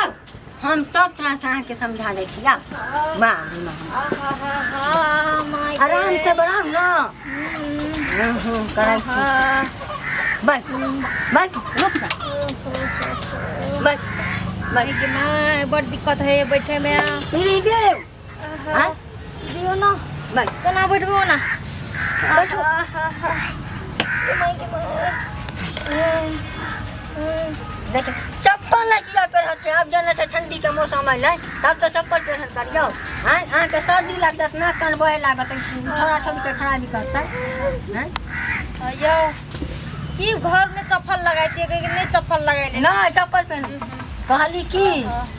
आओ हम सब तरह से के समझा दे छी आओ वाह आराम से बढ़ाओ ना करै छी बैठ बैठ रुक जा बैठ भाई के मां बड़ दिक्कत है बैठे में मिली गए हां दियो ना बैठ केना बैठबो ना बैठो देखो चप्पल नहीं किया कर से अब जाने से ठंडी के मौसम है तब तो चप्पल पहन कर जाओ हां आ के सर्दी लगत ना कान बहे लागत थोड़ा थोड़ी के खराबी करता हैं यो की घर में चप्पल लगाई दिए कि नहीं चप्पल लगाई ना चप्पल पहन कहली की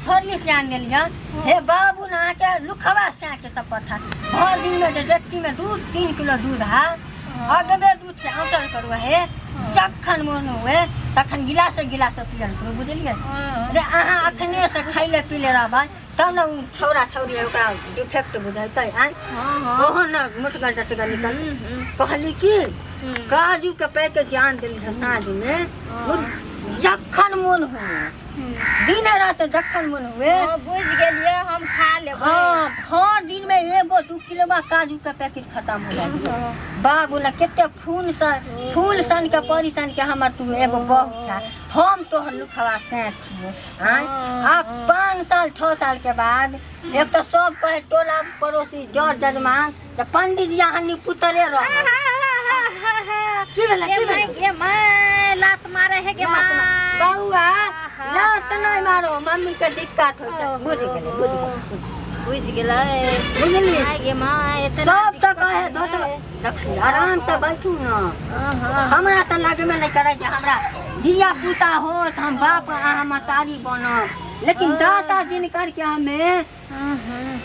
फरलिस जान गेली हां हे बाबू ना के लुखवा से के चप्पल था भर दिन में डेक्ची में दूध 3 किलो दूध है अगबे दूध से आउटर करवा है जखन मन हुए तखन गिलास पियल करू बुझलिए रे अहाँ अखने से खैले पीले रहबै तब न छौरा छौरी ओकरा डिफेक्ट बुझाइतै आइ ओहन न मोटगर टटगर निकल कहली की काजू के पैकेट जान देली साँझ में जखन मन हुए दिन रात जखन मन हुए बुझ गेलिए हम खा लेब हां हर दिन में एगो 2 किलो काजू के पैकेट खत्म हो जाए बाबू ना केते फूल सन के परिसन के हमर तू एगो बहुत छा हम तोहर लुखवा से छिए हां आ 5 साल 6 साल के बाद एक तो सब कहे टोला पड़ोसी जड़ जजमान जे पंडित जी हनी पुतरे रह की भेलै के मां लात मारे है के मां बउआ लात नहीं मारो मम्मी के दिक्कत हो छै बुझ गेलै बुझलिए के मां इतना सब तो कहे देखी आराम से बैठू ना हमरा तो लगबे नहीं करे जे हमरा धिया पुता हो तो हम बाप आ मतारी बनब लेकिन दाता दिन करके हमें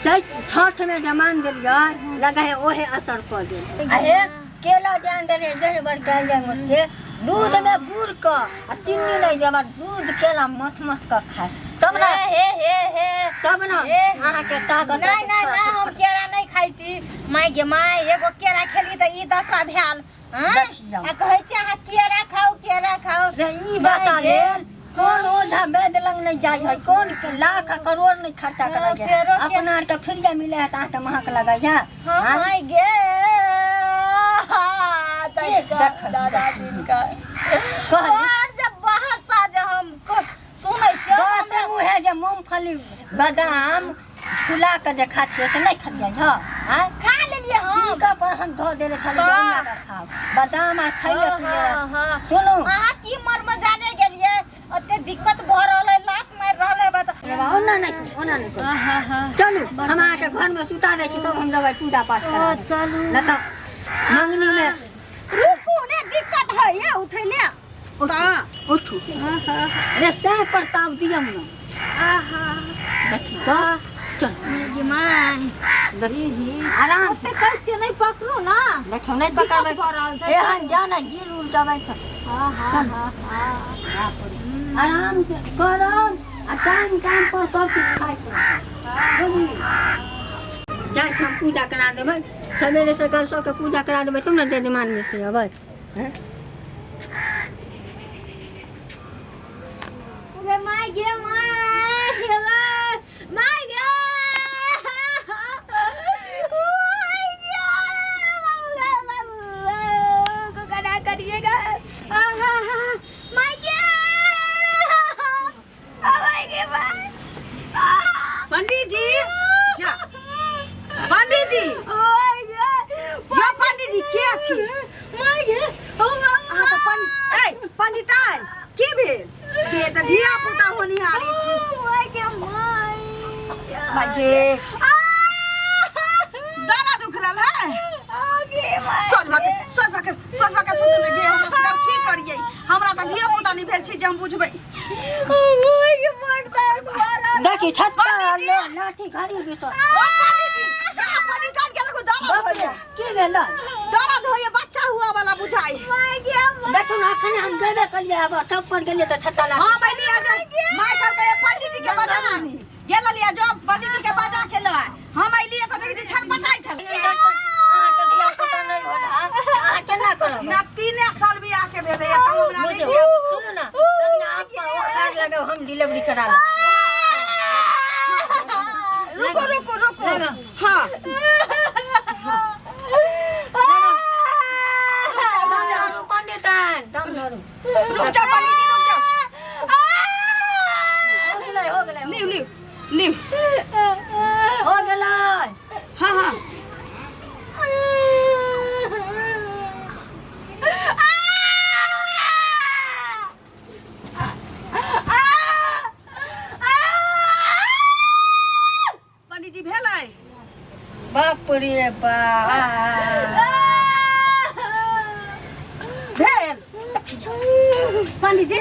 छठ में जमान दिलिए लगा है ओहे असर कर दे अरे केला जान दे जहे बड़ गाय मुझे दूध में गुड़ का चीनी नहीं देबा दूध केला मठ का खाए तब ना हे तब ना अहाँ के ताकत नहीं नहीं ना हम केरा नहीं खाई छी माय गे माय एगो केरा खेली त ई दशा भेल हां आ कहै छी अहाँ केरा खाओ ई दशा लेल कौन ओझा वैद्य लग नहीं जाई है कौन के लाख करोड़ नहीं खर्चा करे है अपना तो फ्रीया मिले है त महक लगा है हां माय गे दादा दिन का जब बहुत साज हम सुनै छी बस मुहे जे मूंगफली बादाम फुला के जे खाते से नहीं खलिए छ हां खा लेलिए हम का पर हम धो देले छले ओना का खाओ बादाम आ खइले सुनो अहाँ की मर में जाने गेलिए ओते दिक्कत भ रहले लात मार रहले बता ओना नहीं चलू हम आके घर में सुता दे छी तब हम दवाई पूजा पाठ करा चलू न त मंगनी में रुकू ने दिक्कत है ये उठै ले उठू रे सह प्रताप दियम न देखी तो चल ये मां आराम से कैसे नहीं पकड़ो ना देखो नहीं पकड़बे एहन जाना गिर उड़ जाबै त आराम से करो आ टाइम पर सब कुछ खाइ जाए हम पूजा करा देबै सवेरे सकाल सबके पूजा करा देबै तुम ना जजमान में से अबै हैं गे माय गे को कड़ा करिएगा पंडित जी जा पंडित जी या पंडित जी के छी पंडितान की भेल के त धिया पुता होनिहारी छी माय गे दाना दुख रहल है सोच भाके सुत ले गे हम सब की करिए हमरा त धिया पुता नहीं भेल छी जे हम बुझबै देखी छत पर लाठी घड़ी दिस पंडितान के लगो दाना होइए की भेल दर्द होइए बच्चा हुआ वाला बुझाई देखो ना अखने हम गेबे कलिए अब सब पर गेलिए त छत्ता ला हां मैं लिया जा मैं कहते पंडित जी के बजा गेल लिया जो पंडित जी के बजा के ला हम आई लिए कहते कि छटपटाई छल केना करब ना 3 साल बियाह के भेले त हमरा नहीं सुनो ना तनी आप खाद लगाओ हम डिलीवरी करा ले रुको रुको रुको लगा। हाँ पंडितान दम धरू रुक जाओ पंडित जी रुक जाओ हो गेलै लिव लिव लिव हो गेलै हाँ हाँ पंडित जी भेलै बाप रे बाप भेल पंडित जी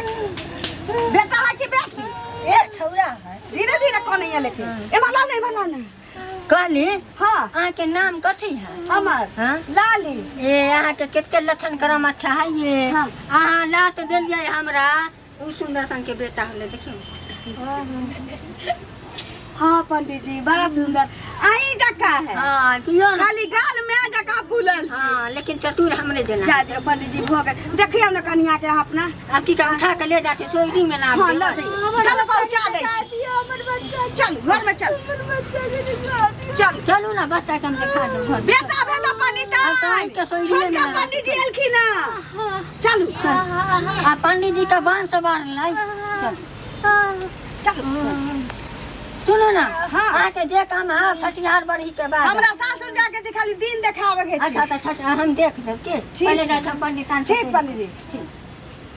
बेटा है कि बेटी ए छौरा है धीरे धीरे कहने लेकिन ए भला नहीं कहली हाँ अहाँके नाम कथी है हमर हाँ लाली ए अहाँके कते लक्षण करम अच्छा है ये हाँ। अहाँ लात देलियै हमरा उ सुंदर सन के बेटा होले देखियो हाँ पंडित जी बड़ा सुंदर आई जका है हाँ पियो ना खाली गाल में जका फूलल छी हाँ लेकिन चतुर हमरे जना जा दियो पंडित जी भोग देखिए ना कन्या के अपना अब की का उठा के ले जा छै सोयरी में नाम हाँ दे। लो चलो पहुंचा दे चल घर में चल चल चलू ना बस तक हम दिखा दो घर बेटा भेलो पंडित हाँ, तो आई के सोइए में छोटका ना। पंडित जी एलखिन ना चलू आ पंडित जी का बांध से बांध लाई चल चलो सुनो ना हाँ। अहाँके जे काम है छठिहार बरही के बाद हमरा सासुर जाके छै खाली दिन देखावे के छै अच्छा तो छठ हम देख देब के ठीक पहले छै। जाए हम पंडितान से ठीक पंडित जी ठीक